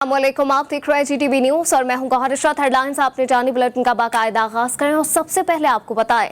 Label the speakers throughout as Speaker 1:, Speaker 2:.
Speaker 1: अस्सलामुअलैकुम, आप देख रहे हैं GTV न्यूज और मैं हूं गौहर इशरत। हेडलाइंस आपने जानी, बुलेटिन का बाकायदा आगाज करें और सबसे पहले आपको बताएं,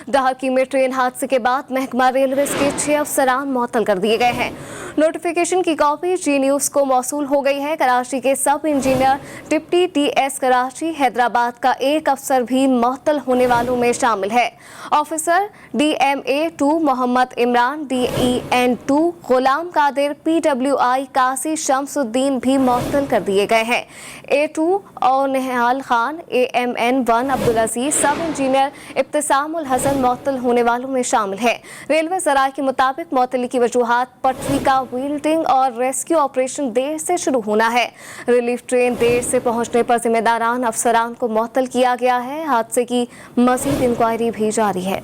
Speaker 1: दहाकी में ट्रेन हादसे के बाद महकमा रेलवे के 6 अफसरान मुअत्तल कर दिए गए हैं। नोटिफिकेशन की कॉपी जी न्यूज को मौसूल हो गई है। कराची के सब engineer, deputy TS Karachi, Hyderabad का एक अफसर भी मुअत्तल होने वालों में शामिल है। Officer DMA-2 Mohammad Imran, DEN-2 Ghulam Qadir, PWI Kasi Shamsuddin भी मुअत्तल कर दिए गए हैं। A2 और निहाल खान, AMN-1 अब्दुल अजीज, सब इंजीनियर इब्तिसामुल हसन मुअत्तल होने वालों में शामिल है। रेलवे ज़राए के मुताबिक मुअत्तली की वजूहात पटरी का वील्डिंग और रेस्क्यू ऑपरेशन देर से शुरू होना है। रिलीफ ट्रेन देर से पहुंचने पर जिम्मेदारान अफसरान को मुअत्तल किया गया है। हादसे की मज़ीद इंक्वायरी भी जारी है।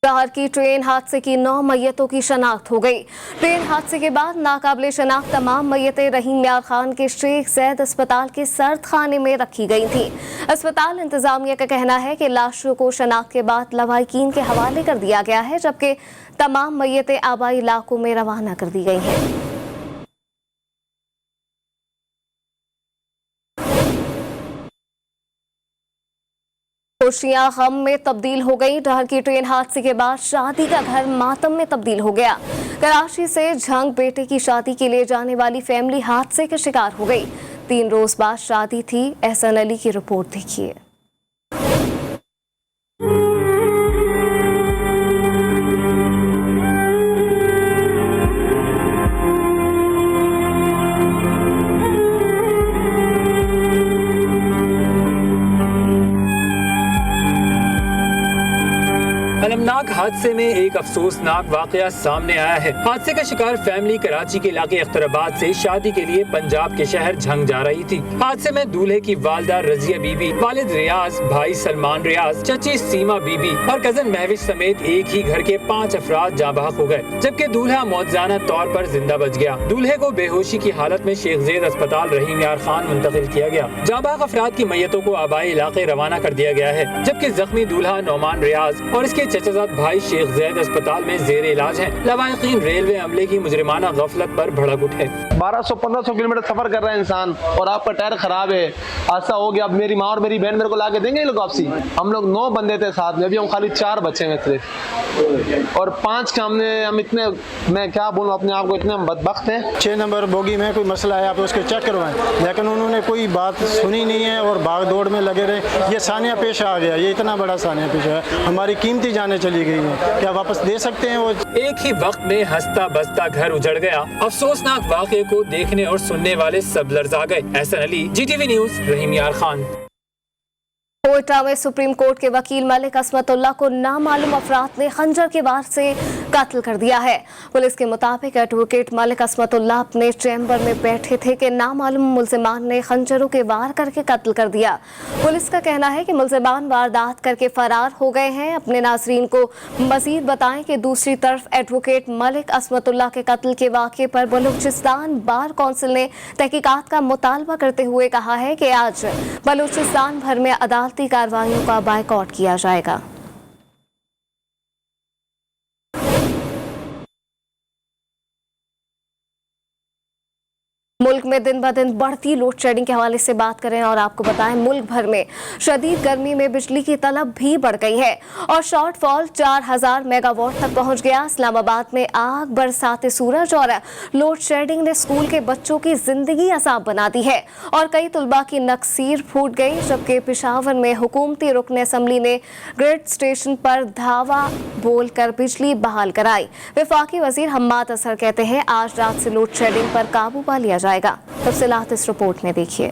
Speaker 1: शहर की ट्रेन हादसे की 9 मैयतों की शनाख्त हो गई। ट्रेन हादसे के बाद नाकाबिले शनाख्त तमाम मैयतें रहीम यार खान के शेख ज़ैद अस्पताल के सर्द खाने में रखी गई थी। अस्पताल इंतजामिया का कहना है कि लाशों को शनाख्त के बाद लवाहिकीन के हवाले कर दिया गया है, जबकि तमाम मैयतें आबाई इलाकों में रवाना कर दी गई हैं। खुशियां गम में तब्दील हो गई। डहर की ट्रेन हादसे के बाद शादी का घर मातम में तब्दील हो गया। कराची से झंग बेटे की शादी के लिए जाने वाली फैमिली हादसे के शिकार हो गई। 3 रोज बाद शादी थी। एहसन अली की रिपोर्ट देखिए।
Speaker 2: अलमनाक हादसे में एक अफसोसनाक वाकया सामने आया है। हादसे का शिकार फैमिली कराची के इलाके अख्तराबाद से शादी के लिए पंजाब के शहर झंग जा रही थी। हादसे में दूल्हे की वालदा रजिया बीबी, वालिद रियाज, भाई सलमान रियाज, चची सीमा बीबी और कजन महविश समेत एक ही घर के 5 अफराद जाँ बहक हो गए, जबकि दूल्हा मौजूदा तौर पर जिंदा बच गया। दूल्हे को बेहोशी की हालत में शेख ज़ैद अस्पताल रहीम यार खान मुंतकिल किया गया। जाँ बहक अफराद की मैयतों को आबाई इलाके रवाना कर दिया गया है, जबकि जख्मी दूल्हा नौमान रियाज और इसके चचाजाद भाई शेख ज़ैद अस्पताल में जेर इलाज हैं। लवाहिकीन रेलवे अमले की मुजरिमाना गफलत पर भड़क उठे।
Speaker 3: 1200-1500 किलोमीटर सफर कर रहा है इंसान और आपका टायर खराब है, हादसा हो गया। अब मेरी माँ और मेरी बहन मेरे को ला के देंगे ये लोग वापसी? हम लोग 9 बंदे थे साथ में, अभी हम खाली 4 बच्चे हैं सिर्फ, और 5 के हमने हम इतने, मैं क्या बोलूँ अपने आप को, इतने बदबख्त हैं।
Speaker 4: 6 नंबर बोगी में कोई मसला है, आप उसके चेक करवाएं, लेकिन उन्होंने कोई बात सुनी नहीं है और भाग दौड़ में लगे रहे। ये सानिया पेश आ गया, ये इतना बड़ा सानिया पेश है, हमारी कीमती जाने चली गई है, क्या वापस दे सकते हैं वो?
Speaker 2: एक ही वक्त में हंसता बसता घर उजड़ गया। अफसोसनाक वाक़े को देखने और सुनने वाले सब लर्जा गए। एहसन अली, GTV न्यूज, रहीम यार खान।
Speaker 1: कोयटा में सुप्रीम कोर्ट के वकील मलिक असमतुल्लाह को नामालूम अफराद ने खंजर के वार से कत्ल कर दिया है। पुलिस के मुताबिक एडवोकेट मलिक असमतुल्लाह अपने चैम्बर में बैठे थे कि नामालूम मुल्जिमान ने खंजरों के वार करके कत्ल कर दिया। पुलिस का कहना है कि मुल्जिमान वारदात करके फरार हो गए हैं। अपने नाज़रीन को मजीद बताएं कि दूसरी तरफ एडवोकेट मलिक असमतुल्लाह के कत्ल के वाक़े पर बलूचिस्तान बार कौंसिल ने तहकीकात का मुतालबा करते हुए कहा है कि आज बलूचिस्तान भर में अदालती कार्रवाइयों का बायकॉट किया जाएगा। मुल्क में दिन ब दिन बढ़ती लोड शेडिंग के हवाले से बात करें और आपको बताएं, मुल्क भर में शदीद गर्मी में बिजली की तलब भी बढ़ गई है और शॉर्टफॉल 4000 मेगावाट तक पहुंच गया। इस्लामाबाद में आग, बरसात सूरज और लोड शेडिंग ने स्कूल के बच्चों की जिंदगी असाब बना दी है और कई तुलबा की नक्सीर फूट गई, जबकि पेशावर में हुकूमती रुकन असम्बली ने ग्रिड स्टेशन पर धावा बोलकर बिजली बहाल कराई। वफाकी वजीर हम्माद असहर कहते हैं आज रात से लोड शेडिंग पर काबू पा लिया जाएगा। तफसीलात इस रिपोर्ट में देखिए।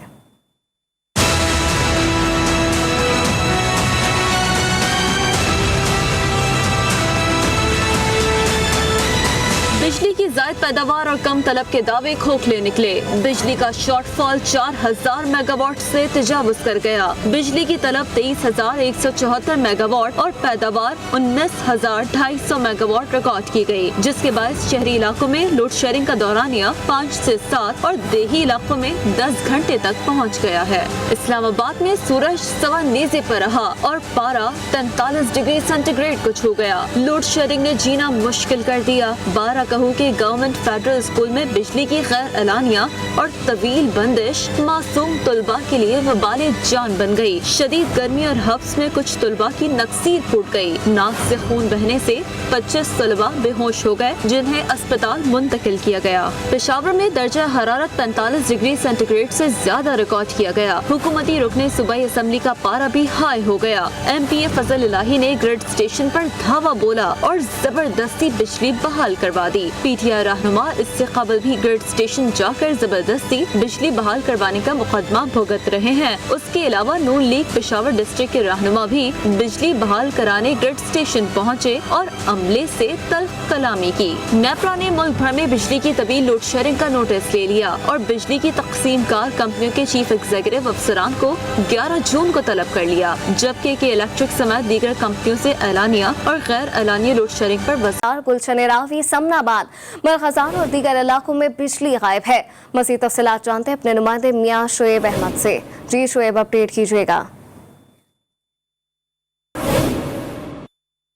Speaker 5: बिजली की जायद पैदावार और कम तलब के दावे खोखले निकले। बिजली का शॉर्टफॉल 4000 मेगावाट से तजावुज कर गया। बिजली की तलब 23,174 मेगावाट और पैदावार 19,250 मेगावाट रिकॉर्ड की गई, जिसके बाद शहरी इलाकों में लोड शेडिंग का दौरानिया 5 से 7 और देही इलाकों में 10 घंटे तक पहुँच गया है। इस्लामाबाद में सूरज सवा नेज़े पर रहा और पारा 43 डिग्री सेंटीग्रेड को छू गया। लोड शेडिंग ने जीना मुश्किल कर दिया। 12 महू के गवर्नमेंट फेडरल स्कूल में बिजली की गैर एलानिया और तवील बंदिश मासूम तलबा के लिए वबाले जान बन गई। शदीद गर्मी और हफ्स में कुछ तलबा की नक्सीर फूट गई। नाक से खून बहने से 25 तलबा बेहोश हो गए, जिन्हें अस्पताल मुंतकिल किया गया। पेशावर में दर्जा हरारत 45 डिग्री सेंटीग्रेड से ज्यादा रिकॉर्ड किया गया। हुकूमती रुकने सूबाई असम्बली का पारा भी हाई हो गया। MPA फजल इलाही ने ग्रिड स्टेशन पर धावा बोला और जबरदस्ती बिजली बहाल करवा दी। PTI रहनुमा इससे कबल भी ग्रिड स्टेशन जाकर जबरदस्ती बिजली बहाल करवाने का मुकदमा भुगत रहे हैं। उसके अलावा नून लीग पेशावर डिस्ट्रिक्ट के रहनुमा भी बिजली बहाल कराने ग्रिड स्टेशन पहुँचे और अमले से तल्ख कलामी की। नेपरा ने मुल्क भर में बिजली की तवील लोड शेडिंग का नोटिस ले लिया और बिजली की तकसीम कार कंपनियों के चीफ एग्जीक्यूटिव अफसरान को 11 जून को तलब कर लिया, जबकि के इलेक्ट्रिक समेत दीगर कंपनियों से एलानिया और गैर एलानिया लोड शेडिंग पर वज़ार गुलशन रावी, समनाबाद, मरखज़ान और दीगर इलाकों में बिजली गायब है। मज़ीद तफ़सीलात जानते हैं अपने नुमाइंदे मियां शुएब अहमद से। जी शुएब, अपडेट कीजिएगा।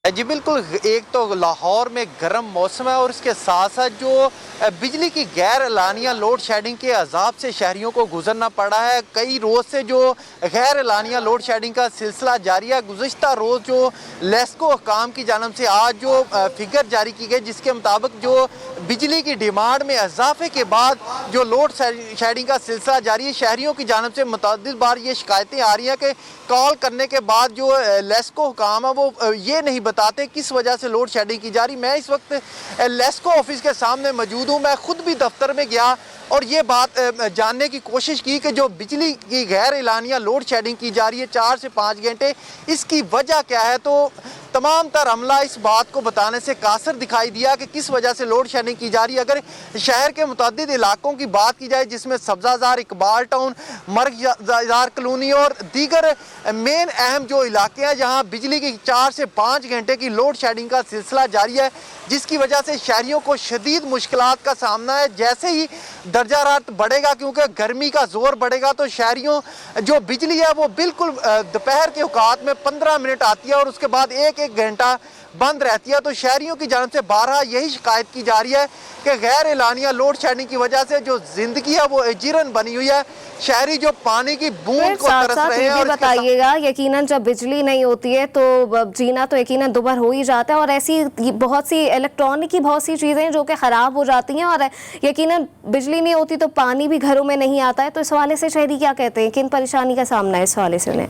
Speaker 6: जी बिल्कुल, एक तो लाहौर में गर्म मौसम है और इसके साथ साथ जो बिजली की गैर एलानिया लोड शेडिंग के अजाब से शहरियों को गुजरना पड़ा है। कई रोज़ से जो गैर एलानिया लोड शेडिंग का सिलसिला जारी है। गुज़िश्ता रोज़ जो लेस्को हुकाम की जानब से आज जो फिगर जारी की गई, जिसके मुताबिक जो बिजली की डिमांड में इजाफे के बाद जो लोड शेडिंग का सिलसिला जारी है, शहरियों की जानब से मुतअद्दिद बार ये शिकायतें आ रही हैं कि कॉल करने के बाद जो लेस्को हुकाम है वो ये नहीं बताते किस वजह से लोड शेडिंग की जा रही। मैं इस वक्त लेस्को ऑफिस के सामने मौजूद हूँ। मैं खुद भी दफ्तर में गया और ये बात जानने की कोशिश की कि जो बिजली की गैर एलानिया लोड शेडिंग की जा रही है 4 से 5 घंटे, इसकी वजह क्या है। तो तमाम तर अमला इस बात को बताने से कासर दिखाई दिया कि किस वजह से लोड शेडिंग की जा रही है। अगर शहर के मुतअद्दिद इलाकों की बात की जाए, जिसमें सब्जाजार, इकबाल टाउन, मरकज़ार कॉलोनी और दीगर मेन अहम जो इलाके हैं जहां बिजली की 4 से 5 घंटे की लोड शेडिंग का सिलसिला जारी है, जिसकी वजह से शहरियों को शदीद मुश्किलात का सामना है। जैसे ही दर्जा हरारत बढ़ेगा, क्योंकि गर्मी का जोर बढ़ेगा, तो शहरियों जो बिजली है वो बिल्कुल दोपहर के औकात में 15 मिनट आती है और उसके बाद एक घंटा बंद रहती है। तो शहरियों की जानब से 12 यही शिकायत की जा रही है कि गैर एलानिया लोड शेडिंग की वजह से जो जिंदगी है वो जीरन बनी हुई है। शहरी जो पानी की बूंद को तरस रहे हैं। और
Speaker 1: बताइएगा, यकीनन जब बिजली नहीं होती है तो जीना तो यकीनन दुभर हो ही जाता है और ऐसी बहुत सी इलेक्ट्रॉनिक की बहुत सी चीज़ें जो कि ख़राब हो जाती हैं और यकीनन बिजली नहीं होती तो पानी भी घरों में नहीं आता है। तो इस हवाले से शहरी क्या कहते हैं, किन परेशानी का सामना है इस हवाले से उन्हें?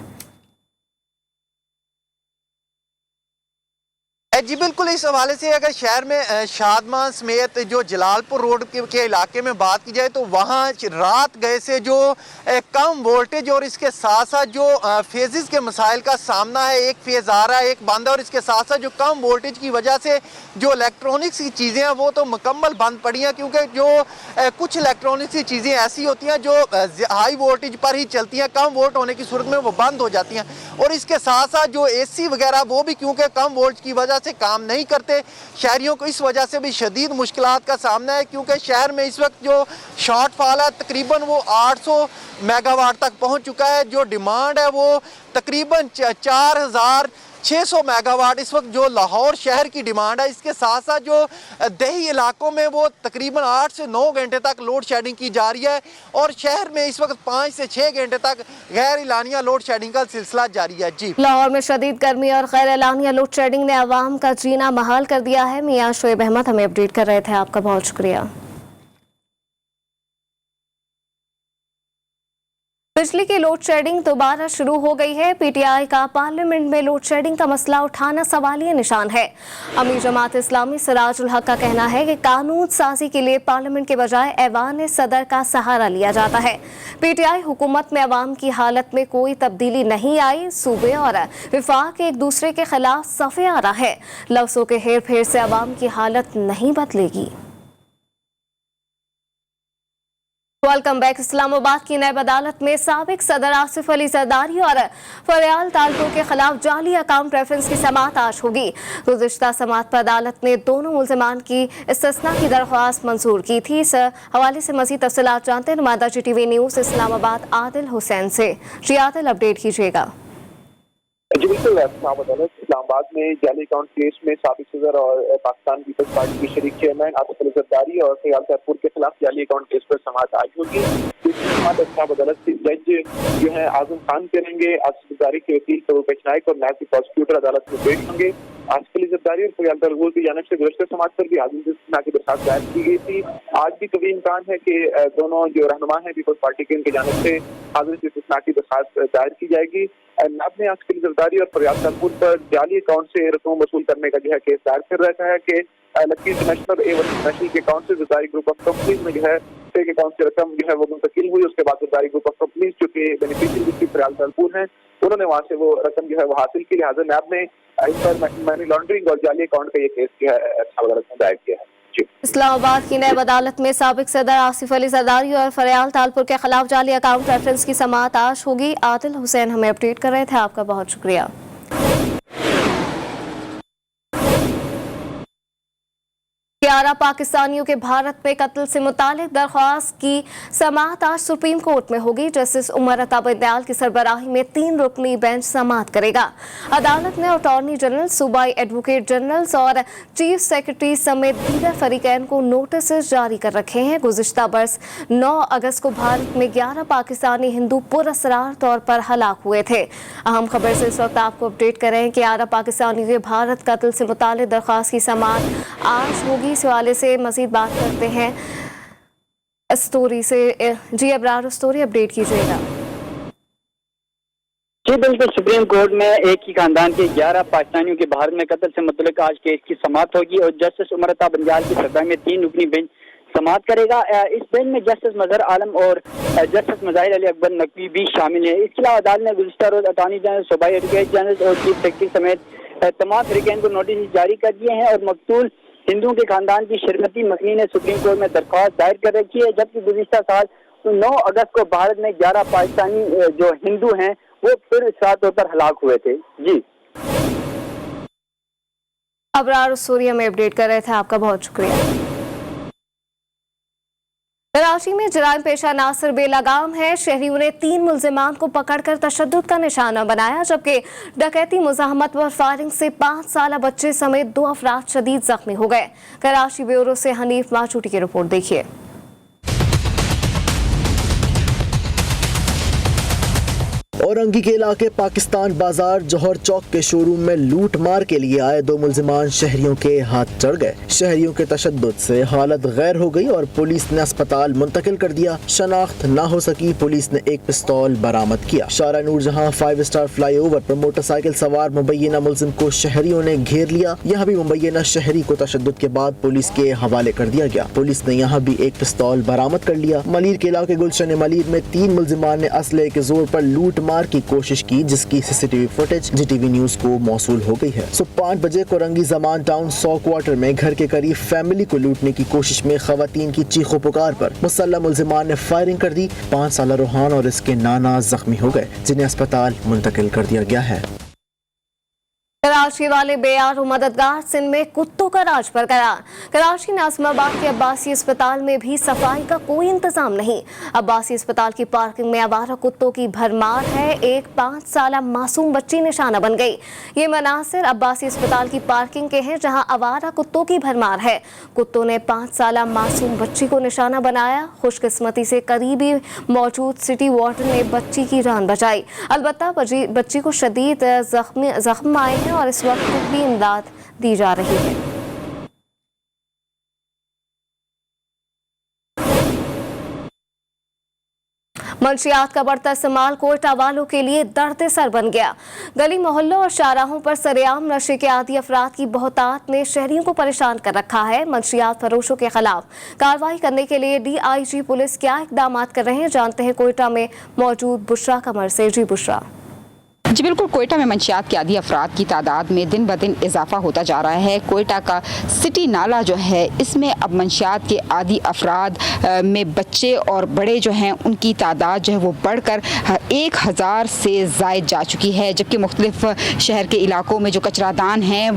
Speaker 6: जी बिल्कुल, इस हवाले से अगर शहर में शादमान समेत जो जलालपुर रोड के इलाके में बात की जाए तो वहाँ रात गए से जो कम वोल्टेज और इसके साथ साथ जो फेजेस के मसाइल का सामना है, एक फेज़ आ रहा है एक बंद है, और इसके साथ साथ जो कम वोल्टेज की वजह से जो इलेक्ट्रॉनिक्स की चीज़ें हैं वो तो मुकम्मल बंद पड़ी हैं। क्योंकि जो कुछ इलेक्ट्रॉनिक्स की चीज़ें ऐसी होती हैं जो हाई वोल्टेज पर ही चलती हैं, कम वोल्ट होने की सूरत में वो बंद हो जाती हैं। और इसके साथ साथ जो AC वगैरह वो भी क्योंकि कम वोल्ट की वजह से काम नहीं करते, शहरियों को इस वजह से भी शदीद मुश्किलात का सामना है। क्योंकि शहर में इस वक्त जो शॉर्टफॉल है तकरीबन वो 800 मेगावाट तक पहुंच चुका है। जो डिमांड है वो तकरीबन 4600 मेगावाट इस वक्त जो लाहौर शहर की डिमांड है। इसके साथ साथ जो दही इलाकों में वो तकरीबन 8 से 9 घंटे तक लोड शेडिंग की जा रही है और शहर में इस वक्त 5 से 6 घंटे तक गैर एलानिया लोड शेडिंग का सिलसिला जारी है। जी,
Speaker 1: लाहौर में शदीद गर्मी और गैर एलानिया लोड शेडिंग ने आवाम का जीना महाल कर दिया है। मियां शुएब अहमद हमें अपडेट कर रहे थे, आपका बहुत शुक्रिया। बिजली की लोड शेडिंग दोबारा शुरू हो गई है। PTI का पार्लियामेंट में लोड शेडिंग का मसला उठाना सवालिया निशान है। अमीर जमात इस्लामी सिराजुल हक का कहना है कि कानून साजी के लिए पार्लियामेंट के बजाय ऐवान सदर का सहारा लिया जाता है। PTI हुकूमत में अवाम की हालत में कोई तब्दीली नहीं आई, सूबे और विफाक एक दूसरे के खिलाफ सफ़े आ रहा है। लफ्ज़ों के हेर फेर से अवाम की हालत नहीं बदलेगी। Welcome back. इस्लामाबाद की नायब अदालत में साबिक सदर आसिफ अली जरदारी और फरियाल तालुकों के खिलाफ जाली अकाउंट रेफरेंस की समाअत आज होगी। गुज़िश्ता समाअत पर अदालत ने दोनों मुल्ज़िमान की इस्तिस्ना की दरख्वास्त मंजूर की थी। इस हवाले से मज़ीद तफ़सीलात जानते हैं नुमाइंदा GTV न्यूज़ इस्लामाबाद आदिल हुसैन से। जी आदिल, अपडेट कीजिएगा।
Speaker 7: जी बिल्कुल, इस्लामाबाद बाद में जाली अकाउंट केस में साबिक सदर और पाकिस्तान पीपल्स पार्टी के शरीक चेयरमैन आसिफ अली जरदारी और फयाल तारपुर के खिलाफ जाली अकाउंट केस पर समाअत आज होगी। अदालत के जज जो है आजम खान करेंगे, आसिफ जरदारी के वकील फरूक नाइक और नायब प्रोसिक्यूटर अदालत में पेश होंगे। आसिफ अली जरदारी और फयाल तारपुर की जानिब से गुज़श्ता समाअत पर भी आज़म इस्तिना की दरख्वास्त दायर की गई थी। आज भी कभी इम्कान है कि दोनों जो रहनुमा हैं पीपल्स पार्टी के, उनकी जानिब से आज़म इस्तिना की दरख्वास्त दायर की जाएगी। नाब ने आसिफ अली जरदारी और फयाल तारपुर पर जाली अकाउंट से रकम वसूल करने का जो है केस दायर कर रखा है कि लकी इंटरनेशनल इंटरनेशनल के अकाउंट से जरदारी ग्रुप ऑफ कंपनीज में जो है फेक अकाउंट से रकम जो है वो मुंतकिल हुई। उसके बाद जरदारी ग्रुप ऑफ कंपनीज जो कि बेनिफिशियरी जिसकी फयाल तारपुर हैं, उन्होंने वहाँ से वो रकम जो है वो हासिल की। लिहाजा नाब ने इन पर मनी लॉन्ड्रिंग और जाली अकाउंट का ये केस जो है अदालत में दायर किया है।
Speaker 1: इस्लामाबाद की नैब अदालत में साबिक सदर आसिफ अली जरदारी और फयाल तारपुर के खिलाफ जाली अकाउंट रेफरेंस की समाअत आज होगी। आदिल हुसैन हमें अपडेट कर रहे थे, आपका बहुत शुक्रिया। 11 पाकिस्तानियों के भारत में कत्ल से मुतालिक दरख्वास्त की समाअत आज सुप्रीम कोर्ट में होगी। जस्टिस उमर अता बंदयाल की सरबराही में 3 रुकनी बेंच समाअत करेगा। अदालत ने अटॉर्नी जनरल, सूबाई एडवोकेट जनरल्स और चीफ सेक्रेटरी समेत दीगर फरीकैन को नोटिस जारी कर रखे हैं। गुज़िश्ता बरस 9 अगस्त को भारत में 11 पाकिस्तानी हिंदू पुरअसरार तौर पर हलाक हुए थे। अहम खबर से इस वक्त आपको अपडेट कर रहे हैं कि 11 पाकिस्तानियों के भारत कत्ल से मुतालिक दरख्वास्त की समाअत आज होगी। इस हवाले से मजीद बात करते हैं स्टोरी से। जी अबरार, स्टोरी अपडेट कीजिएगा।
Speaker 8: जी बिल्कुल, सुप्रीम कोर्ट में एक ही खानदान के 11 पाकिस्तानियों के भारत में कत्ल से मुतल्लिक आज केस की समाअत होगी और जस्टिस उमर अता बंदयाल की सरबराही में 3 रुकनी बेंच समाअत करेगा। इस बेंच में जस्टिस मजहर आलम और जस्टिस मज़ाहिर अली अकबर नकवी भी शामिल है। इसके अलावा अदालत ने गुज़िश्ता रोज अटॉर्नी जनरल, सूबाई एडवोकेट जनरल और चीफ सेक्रेटरी समेत तमाम फरीकैन को नोटिस जारी कर दिए हैं और मकतूल हिंदुओं के खानदान की श्रीमती मखनी ने सुप्रीम कोर्ट में दरख्वास्त दायर कर रखी है। जबकि गुज़िश्ता साल 9 अगस्त को भारत में 11 पाकिस्तानी जो हिंदू हैं वो फिर तौर पर हलाक हुए थे। जी
Speaker 1: अबरार सूर्या में अपडेट कर रहे थे, आपका बहुत शुक्रिया। कराची में जराइम पेशा नासिर बेलगाम है। शहरियों ने 3 मुल्जिमान को पकड़कर तशद्दुद का निशाना बनाया, जबकि डकैती, मुज़ाहमत व फायरिंग से 5 साला बच्चे समेत 2 अफराद शदीद जख्मी हो गए। कराची ब्यूरो से हनीफ माचूटी की रिपोर्ट देखिए।
Speaker 9: औरंगी के इलाके पाकिस्तान बाजार जौहर चौक के शोरूम में लूट मार के लिए आए 2 मुल्जिमान शहरियों के हाथ चढ़ गए। शहरियों के तशद्दुद से हालत गैर हो गई और पुलिस ने अस्पताल मुंतकिल कर दिया। शनाख्त न हो सकी, पुलिस ने एक पिस्तौल बरामद किया। शारा नूरजहां 5 स्टार फ्लाईओवर पर मोटरसाइकिल सवार मुबैना मुल्जिम को शहरियों ने घेर लिया। यहाँ भी मुबैना शहरी को तशद्दुद के बाद पुलिस के हवाले कर दिया गया। पुलिस ने यहाँ भी एक पिस्तौल बरामद कर लिया। मलीर के इलाके गुलशन मलीर में 3 मुल्जिमान ने असले के जोर पर लूट मार की कोशिश की, जिसकी सीसीटीवी फुटेज जीटीवी न्यूज को मौसूल हो गई है। सुबह 5 बजे कोरंगी जमान टाउन 100 क्वार्टर में घर के करीब फैमिली को लूटने की कोशिश में खवातीन की चीखों पुकार पर मुसल्लह मुल्जिमान ने फायरिंग कर दी। 5 साला रूहान और इसके नाना जख्मी हो गए, जिन्हें अस्पताल मुंतकिल कर दिया गया है।
Speaker 1: कराची वाले बेयार और मददगार सिंध में कुत्तों का राज बरकरार। कराची नाज़िमाबाद के अब्बासी अस्पताल में भी सफाई का कोई इंतजाम नहीं। अब्बासी अस्पताल की पार्किंग में आवारा कुत्तों की भरमार है। एक 5 साला मासूम बच्ची निशाना बन गई। ये मनासिर अब्बासी अस्पताल की पार्किंग के हैं, जहां आवारा कुत्तों की भरमार है। कुत्तों ने 5 साला मासूम बच्ची को निशाना बनाया। खुशकिस्मती से करीबी मौजूद सिटी वार्डन ने बच्ची की जान बचाई। अलबत्ता बच्ची को शदीद जख्म आए हैं और इस वक्त भी इमदाद दी जा रही है। मंशियात का बढ़ता इस्तेमाल कोयटा वालों के लिए दर्द सर बन गया। गली मोहल्लों और शाहराहों पर सरेआम नशे के आदी अफराद की बहुतात ने शहरियों को परेशान कर रखा है। मंशियात फरोशों के खिलाफ कार्रवाई करने के लिए DIG पुलिस क्या इकदाम कर रहे हैं, जानते हैं कोयटा में मौजूद बुशरा कमर से। जी बुशरा।
Speaker 10: जी बिल्कुल, कोयटा में मंशियात के आदी अफराद की तादाद में दिन ब दिन इजाफा होता जा रहा है। कोयटा का सिटी नाला जो है, इसमें अब मंशियात के आदी अफराद में बच्चे और बड़े जो हैं उनकी तादाद जो है वो बढ़कर 1000 से ज़ायद जा चुकी है। जबकि मुख्तलिफ शहर के इलाकों में जो कचरादान हैं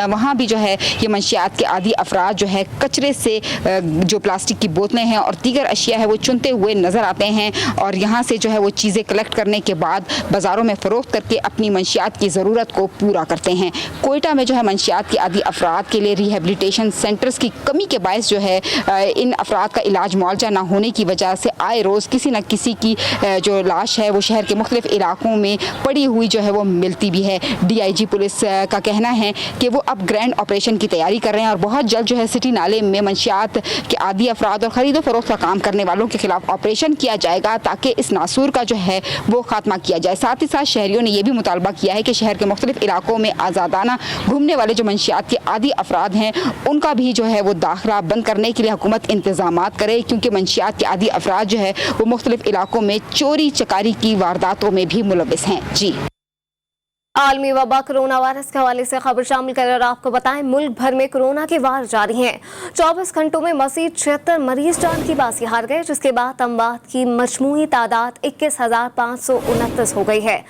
Speaker 10: वहाँ भी जो है ये मंशियात के आदी अफराद जो है कचरे से जो प्लास्टिक की बोतलें हैं और दीगर अशिया है वो चुनते हुए नज़र आते हैं और यहाँ से जो है वो चीज़ें कलेक्ट करने के बाद बाज़ारों में फ़रोख्त करके अपनी मंशियात की ज़रूरत को पूरा करते हैं। कोयटा में जो है मंशियात के आदी अफराद के लिए रिहेबिलिटेशन सेंटर्स की कमी के बायस जो है इन अफराद का इलाज मुआवजा ना होने की वजह से आए रोज़ किसी न किसी की जो लाश है वो शहर के मुख्तलिफ इलाकों में पड़ी हुई जो है वो मिलती भी है। DIG पुलिस का कहना है कि वो अब ग्रैंड ऑपरेशन की तैयारी कर रहे हैं और बहुत जल्द जो है सिटी नाले में मंशियात के आदी अफराद और ख़रीदो फरोख्त का काम करने वालों के खिलाफ ऑपरेशन किया जाएगा ताकि इस नासूर का जो है वो खात्मा किया जाए। साथ ही साथ शहरियों ने यह भी मुतालबा किया है कि शहर के मुख्तलिफ इलाकों में आज़ादाना घूमने वाले जो मंशियात के आदी अफराद हैं उनका भी जो है वो दाखिला बंद करने के लिए हुकूमत इंतजामात करे, क्योंकि मंशियात के आदी अफराद जो है वो मुख्तलिफ इलाकों में चोरी चकारी की वारदातों में भी मुलविस हैं। जी,
Speaker 1: आलमी वबा कोरोना वायरस के हवाले से खबर शामिल कर आपको बताएं, मुल्क भर में कोरोना के वार जारी हैं। 24 घंटों में मजीद 76 मरीज जान की बाजी हार गए, जिसके बाद अमवात की मजमूई तादाद 21,529 हो गई है।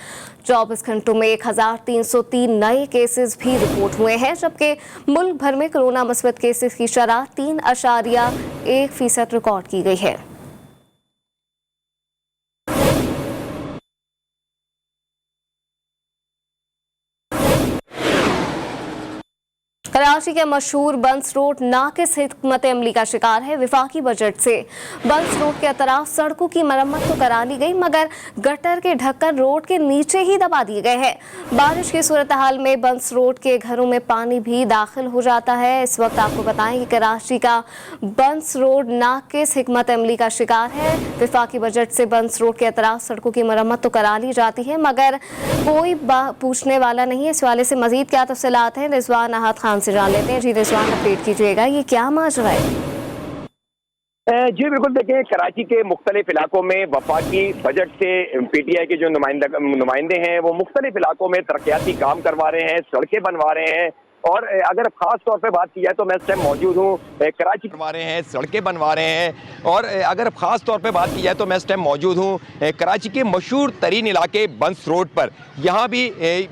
Speaker 1: 24 घंटों में 1,303 नए केसेस भी रिपोर्ट हुए हैं, जबकि मुल्क भर में कोरोना मुस्बत केसेस की शरह 3.1% रिकॉर्ड की गई है। कराची के मशहूर बंस रोड नाकिस हिकमत अमली का शिकार है। विफाकी बजट से बंस रोड के अतराफ सड़कों की मरम्मत तो करा ली गई, मगर गटर के ढक्कन रोड के नीचे ही दबा दिए गए हैं। बारिश की सूरत हाल में बंस रोड के घरों में पानी भी दाखिल हो जाता है। इस वक्त आपको बताएं कि कराची का बंस रोड नाकिस हिकमत अमली का शिकार है। विफाकी बजट से बंस रोड के अतराफ सड़कों की मरम्मत तो करा ली जाती है, मगर कोई पूछने वाला नहीं है। इस वाले से मजीद क्या तफसीलात हैं, रिजवान अहद खान से जान लेते हैं। जी रिजवान, अपडेट कीजिएगा, ये क्या माजरा है?
Speaker 11: जी बिल्कुल, देखें कराची के मुख्तलिफ इलाकों में वफाकी बजट से PTI के जो नुमाइंदे हैं वो मुख्तलिफ इलाकों में तरक्याती काम करवा रहे हैं, सड़कें बनवा रहे हैं। और अगर खास तौर पे बात की जाए तो मैं इस टाइम मौजूद हूँ कराची, बनवा रहे हैं, सड़कें बनवा रहे हैं। और अगर खास तौर पे बात की जाए तो मैं इस टाइम मौजूद हूँ कराची के मशहूर तरीन इलाके बंस रोड पर। यहाँ भी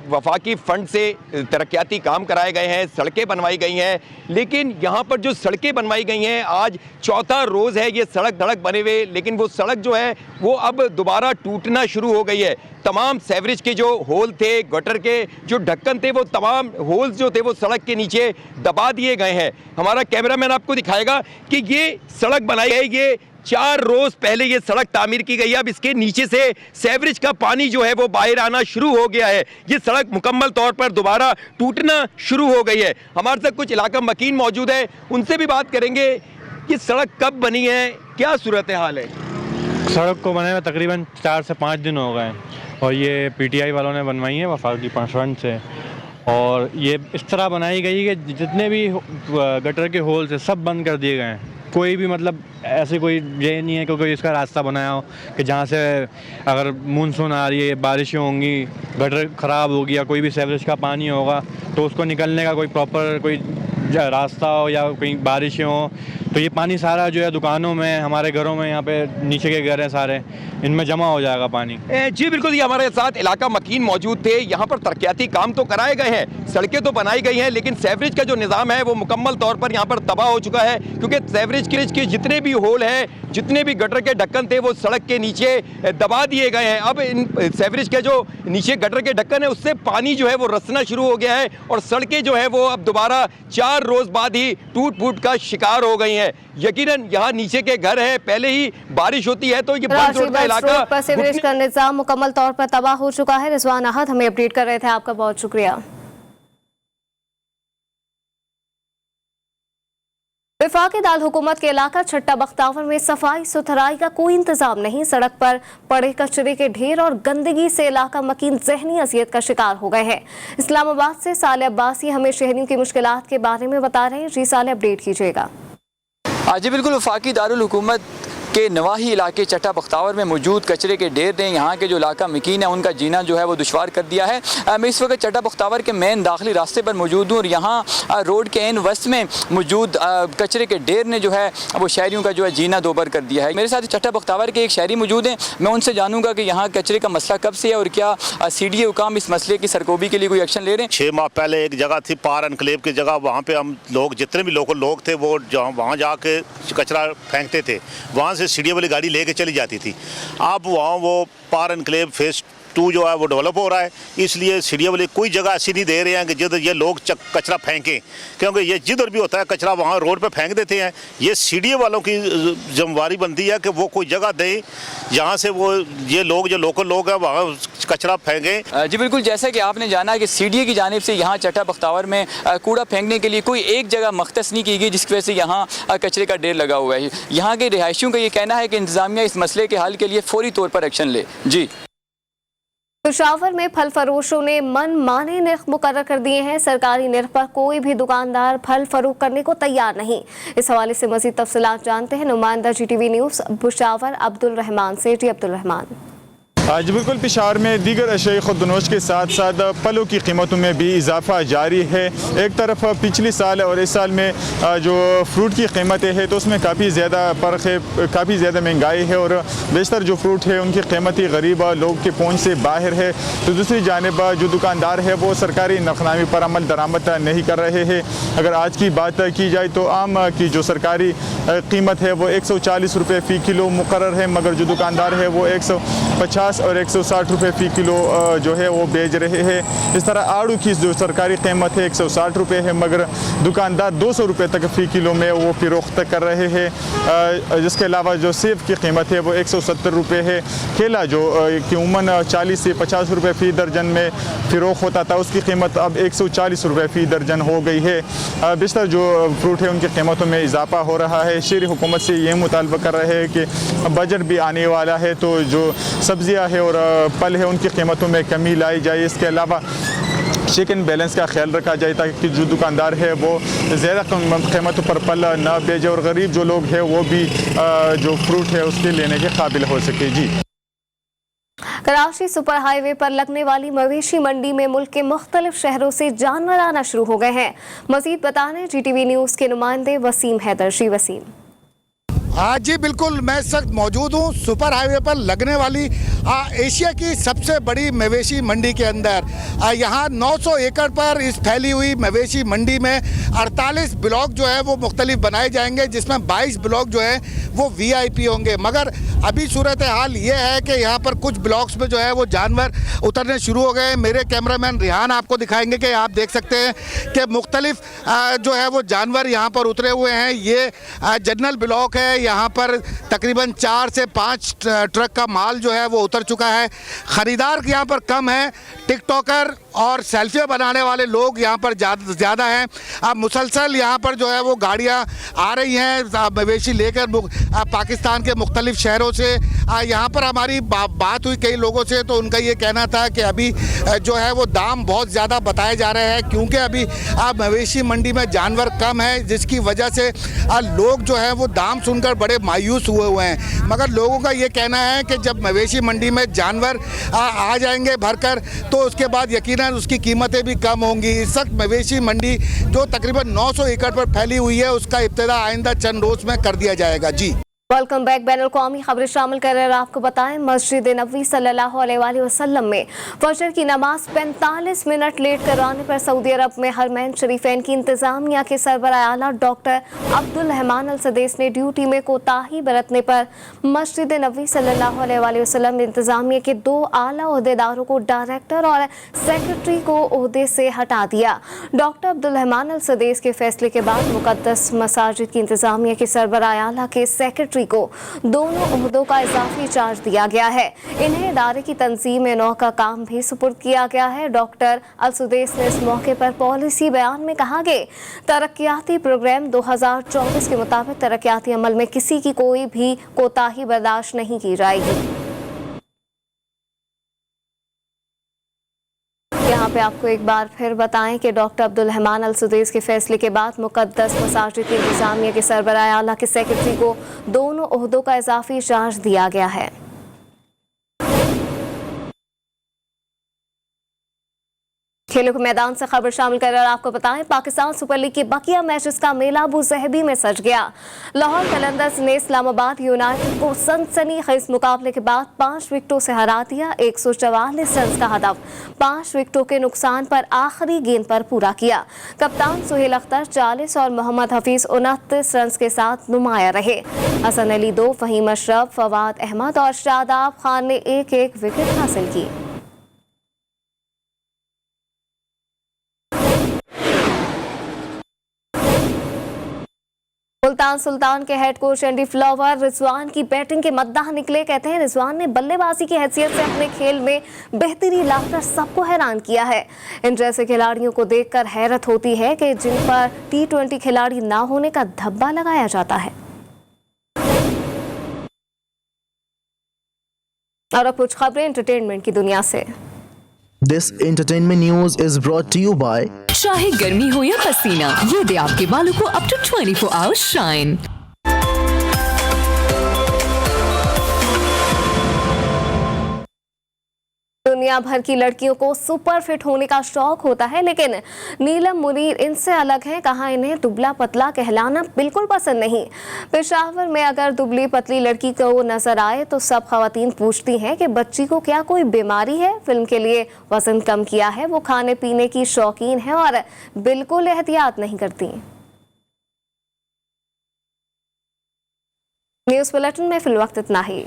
Speaker 11: वफाकी फ़ंड से तरक्याती काम कराए गए हैं, सड़कें बनवाई गई हैं। लेकिन यहाँ पर जो सड़कें बनवाई गई हैं, आज चौथा रोज़ है ये सड़क धड़क बने हुए, लेकिन वो सड़क जो है वो अब दोबारा टूटना शुरू हो गई है। तमाम सेवरेज के जो होल थे, गटर के जो ढक्कन थे, वो तमाम होल्स जो थे वो सड़क के नीचे दबा दिए गए हैं। हमारा कैमरामैन आपको दिखाएगा कि ये सड़क बनाई है, ये 4 रोज पहले ये सड़क तामीर की गई है। अब इसके नीचे से सेवरेज का पानी जो है वो बाहर आना शुरू हो गया है। ये सड़क मुकम्मल तौर पर दोबारा टूटना शुरू हो गई है। हमारे साथ कुछ इलाका मकीन मौजूद है, उनसे भी बात करेंगे कि सड़क कब बनी है, क्या सूरत हाल है।
Speaker 12: सड़क को बने हुए तकरीबन 4 से 5 दिन हो गए और ये PTI वालों ने बनवाई है वफाकी फंड से। और ये इस तरह बनाई गई कि जितने भी गटर के होल्स है सब बंद कर दिए गए हैं। कोई भी मतलब ऐसे कोई ये नहीं है कि कोई इसका रास्ता बनाया हो कि जहाँ से अगर मानसून आ रही है, बारिशें होंगी, गटर ख़राब होगी या कोई भी सीवरेज का पानी होगा तो उसको निकलने का कोई प्रॉपर कोई रास्ता हो या कोई बारिशें हो तो ये पानी सारा जो है दुकानों में, हमारे घरों में, यहाँ पे नीचे के घर हैं सारे, इनमें जमा हो जाएगा पानी।
Speaker 11: जी बिल्कुल, ये हमारे साथ इलाका मकीन मौजूद थे। यहाँ पर तरक्याती काम तो कराए गए हैं, सड़कें तो बनाई गई हैं, लेकिन सेवरेज का जो निज़ाम है वो मुकम्मल तौर पर यहाँ पर तबाह हो चुका है, क्योंकि सेवरेज के जितने भी होल हैं, जितने भी गटर के ढक्कन थे वो सड़क के नीचे दबा दिए गए हैं। अब इन सेवरेज के जो नीचे गटर के ढक्कन है उससे पानी जो है वो रसना शुरू हो गया है और सड़कें जो है वो अब दोबारा 4 रोज बाद ही टूट फूट का शिकार हो गई हैं। यकीनन यहाँ नीचे के घर हैं, पहले ही बारिश होती है तो ये बंस रोड का इलाका
Speaker 1: सीवरेज का निजाम मुकम्मल तौर पर तबाह हो चुका है। रिजवान अहद हमें अपडेट कर रहे थे, आपका बहुत शुक्रिया। वफाकी दाल हुकूमत के इलाका छट्टा बख्तावर में सफाई सुथराई का कोई इंतजाम नहीं। सड़क पर पड़े कचरे के ढेर और गंदगी से इलाका मकीन जहनी अजियत का शिकार हो गए हैं। इस्लामाबाद से साले अब्बासी हमें शहरियों की मुश्किलात के बारे में बता रहे हैं। जी साले, अपडेट कीजिएगा।
Speaker 13: जी बिल्कुल, वफाकी दारुल हुकूमत के नवाही इलाके चट्टा बख्तावर में मौजूद कचरे के ढेर ने यहाँ के जो इलाका मकीन है उनका जीना जो है वो दुश्वार कर दिया है। मैं इस वक्त चट्टा बख्तावर के मेन दाखिली रास्ते पर मौजूद हूँ और यहाँ रोड के एन वस्त में मौजूद कचरे के ढेर ने जो है वो शहरियों का जो है जीना दोबर कर दिया है। मेरे साथ चट्टा बख्तावर के एक शहरी मौजूद हैं, मैं उनसे जानूंगा कि यहाँ कचरे का मसला कब से है और क्या CDA हुकाम इस मसले की सरकोबी के लिए कोई एक्शन ले रहे हैं।
Speaker 14: 6 माह पहले एक जगह थी पार एनक्लेव की जगह, वहाँ पे हम लोग जितने भी लोकल लोग थे वो वहाँ जाके कचरा फेंकते थे, वहाँ से CDA वाली गाड़ी लेके चली जाती थी। अब वहाँ वो पार एनक्लेव फेस 2 जो है वो डेवलप हो रहा है, इसलिए सीढ़ियों वाली कोई जगह ऐसी नहीं दे रहे हैं कि जिधर ये लोग कचरा फेंकें, क्योंकि ये जिधर भी होता है कचरा वहाँ रोड पे फेंक देते हैं। ये सीढ़ियों वालों की जिम्मेवारी बनती है कि वो कोई जगह दें जहाँ से वो ये लोग जो लोकल लोग हैं वहाँ कचरा फेंकें।
Speaker 13: जी बिल्कुल, जैसा कि आपने जाना कि सीडीए की जानिब से यहाँ चट्टा बख्तावर में कूड़ा फेंकने के लिए कोई एक जगह मख्तस नहीं की गई, जिसकी वजह से यहाँ कचरे का ढेर लगा हुआ है। यहाँ के रिहायशियों का ये कहना है कि इंतजामिया इस मसले के हल के लिए फौरी तौर पर एक्शन ले। जी,
Speaker 1: पेशावर में फल फरोशों ने मन माने नर्ख मुकर्रर कर दिए हैं। सरकारी नर्ख पर कोई भी दुकानदार फल फरोख्त करने को तैयार नहीं। इस हवाले से मजीद तफसीलात जानते हैं नुमाइंदा GTV न्यूज़ पेशावर अब्दुल रहमान से। जी अब्दुल रहमान।
Speaker 15: जी बिल्कुल, पेशावर में दीगर अशय खुदनोश के साथ साथ फलों की कीमतों में भी इजाफा जारी है। एक तरफ पिछले साल और इस साल में जो फ्रूट की कीमतें हैं तो उसमें काफ़ी ज़्यादा फ़र्क है, काफ़ी ज़्यादा महंगाई है और बेशतर जो फ्रूट है उनकी कीमतें गरीब लोग के पहुँच से बाहर है। तो दूसरी जानिब जो दुकानदार है वो सरकारी नखनामी पर अमल दरामद नहीं कर रहे हैं। अगर आज की बात की जाए तो आम की जो सरकारी कीमत है वो 140 रुपये फ़ी किलो मुकर्रर है, मगर जो दुकानदार है वो 150 और 160 रुपये फ़ी किलो जो है वो बेच रहे हैं। इस तरह आड़ू की जो सरकारी कीमत है 160 रुपये है, मगर दुकानदार 200 रुपये तक फ़ी किलो में वो फ़रोख्त कर रहे हैं। जिसके अलावा जो सेब की कीमत है वो 170 रुपये है। केला जो कि उमूमन 40 से 50 रुपये फ़ी दर्जन में फ़रोख्त होता था, उसकी कीमत अब 140 रुपये फ़ी दर्जन हो गई है। बेशतर जो फ्रूट है उनकी कीमतों में इजाफा हो रहा है। शहरी हुकूमत से ये मुतालबा कर रहे हैं कि बजट भी आने वाला है तो जो सब्जियां है और फल है उनकी कीमतों में कमी लाई जाए। इसके अलावा चेक एंड बैलेंस का ख्याल रखा जाए ताकि जो दुकानदार है वो ज़्यादा कीमतों पर फल न बेचे और गरीब जो लोग हैं वो भी जो फ्रूट है उसके लेने के काबिल हो सके। जी,
Speaker 1: कराची सुपर हाईवे पर लगने वाली मवेशी मंडी में मुल्क के मुख्तलिफ शहरों से जानवर आना शुरू हो गए हैं। मजीद बताने GTV न्यूज़ के नुमाइंदे वसीम हैदर। जी वसीम।
Speaker 16: हाँ जी बिल्कुल, मैं इस वक्त मौजूद हूँ सुपर हाईवे पर लगने वाली एशिया की सबसे बड़ी मवेशी मंडी के अंदर। यहाँ 900 एकड़ पर इस फैली हुई मवेशी मंडी में 48 ब्लॉक जो है वो मुख्तलिफ बनाए जाएंगे, जिसमें 22 ब्लॉक जो है वो VIP होंगे। मगर अभी सूरत हाल ये है कि यहाँ पर कुछ ब्लॉक्स में जो है वो जानवर उतरने शुरू हो गए। मेरे कैमरामैन रिहान आपको दिखाएंगे कि आप देख सकते हैं कि मुख्तलिफ जो है वो जानवर यहाँ पर उतरे हुए हैं। ये जनरल ब्लॉक है, यहाँ पर तकरीबन 4 से 5 ट्रक का माल जो है वो उतर चुका है। ख़रीदार यहाँ पर कम है, टिकटॉकर और सेल्फियाँ बनाने वाले लोग यहाँ पर ज़्यादा हैं। अब मुसलसल यहाँ पर जो है वो गाड़ियाँ आ रही हैं मवेशी लेकर पाकिस्तान के मुख्तलिफ शहरों से। यहाँ पर हमारी बात हुई कई लोगों से तो उनका ये कहना था कि अभी जो है वो दाम बहुत ज़्यादा बताए जा रहे हैं, क्योंकि अभी मवेशी मंडी में जानवर कम है, जिसकी वजह से लोग जो है वो दाम सुनकर बड़े मायूस हुए हैं। मगर लोगों का ये कहना है कि जब मवेशी मंडी में जानवर आ जाएंगे भरकर तो उसके बाद यकीनन उसकी कीमतें भी कम होंगी। इस वक्त मवेशी मंडी जो तकरीबन 900 एकड़ पर फैली हुई है उसका इब्तिदा आइंदा चंद रोज़ में कर दिया जाएगा। जी,
Speaker 1: वेलकम बैक। बैनुल-अक़वामी खबरें शामिल कर रहे हैं। आपको बताएं मस्जिद नबवी सल्लल्लाहु अलैहि वसल्लम में फजर की नमाज 45 मिनट लेट करवाने पर सऊदी अरब में हरमैन शरीफैन की इंतजामिया के सरबराह आला डॉक्टर अब्दुल रहमान अल सदैस ने ड्यूटी में कोताही बरतने पर मस्जिद नबवी सल्लल्लाहु अलैहि वसल्लम इंतजामिया के 2 आला ओहदेदारों को डायरेक्टर और सेक्रेटरी को ओहदे से हटा दिया। डॉक्टर अब्दुल रहमान अल सदैस के फैसले के बाद मुक़द्दस मसाजिद की इंतजामिया के सरबराह आला के सेक्रेटरी को दोनों ओहदों का इजाफी चार्ज दिया गया है। इन्हें इदारे की तंजीम नौ का काम भी सुपुर्द किया गया है। डॉक्टर अल सदैस ने इस मौके पर पॉलिसी बयान में कहा कि तरक्याती प्रोग्राम 2024 के मुताबिक तरक्याती अमल में किसी की कोई भी कोताही बर्दाश्त नहीं की जाएगी। यहाँ पे आपको एक बार फिर बताएं कि डॉक्टर अब्दुल रहमान अल सदैस के फैसले के बाद मुक़द्दस मसाजिद की इंतजामिया के सरबराह आला के सेक्रेटरी को दोनों ओहदों का इजाफी चार्ज दिया गया है। खेलों के मैदान से खबर शामिल कर आपको बताएं पाकिस्तान सुपर लीग के बकिया मैचेस का मेला अबू ज़हबी में सज गया। लाहौर कलंदर्स ने इस्लामाबाद यूनाइटेड को सनसनीखेज मुकाबले के बाद 5 विकेटों से हरा दिया। 144 रन का हदफ 5 विकेटों के नुकसान पर आखिरी गेंद पर पूरा किया। कप्तान सुहेल अख्तर 40 और मोहम्मद हफीज 29 रन के साथ नुमाया रहे। हसन अली 2, फहीम अशरफ, फवाद अहमद और शादाब खान ने 1-1 विकेट हासिल की। पाकिस्तान सुल्तान के head coach Andy flower Rizwan की बैटिंग के मद्दाह निकले। कहते हैं रिजवान ने बल्लेबाजी की हैसियत से अपने खेल में बेहतरी लाकर सबको हैरान किया है। इन जैसे खिलाड़ियों को देखकर हैरत होती है कि जिन पर T20 खिलाड़ी ना होने का धब्बा लगाया जाता है। और अब कुछ खबरें एंटरटेनमेंट की दुनिया से।
Speaker 9: This entertainment news is brought to you by
Speaker 17: चाहे गर्मी हो या पसीना, ये दे आपके बालों को अप टू 24 आवर्स शाइन।
Speaker 1: दुनिया भर की लड़कियों को सुपर फिट होने का शौक होता है, लेकिन नीलम मुनीर इनसे अलग है। कहा इन्हें दुबला पतला कहलाना बिल्कुल पसंद नहीं। पेशावर में अगर दुबली पतली लड़की को नजर आए तो सब खवातीन पूछती हैं कि बच्ची को क्या कोई बीमारी है। फिल्म के लिए वजन कम किया है। वो खाने पीने की शौकीन है और बिल्कुल एहतियात नहीं करती। न्यूज़ बुलेटिन में फिलवक्त इतना ही।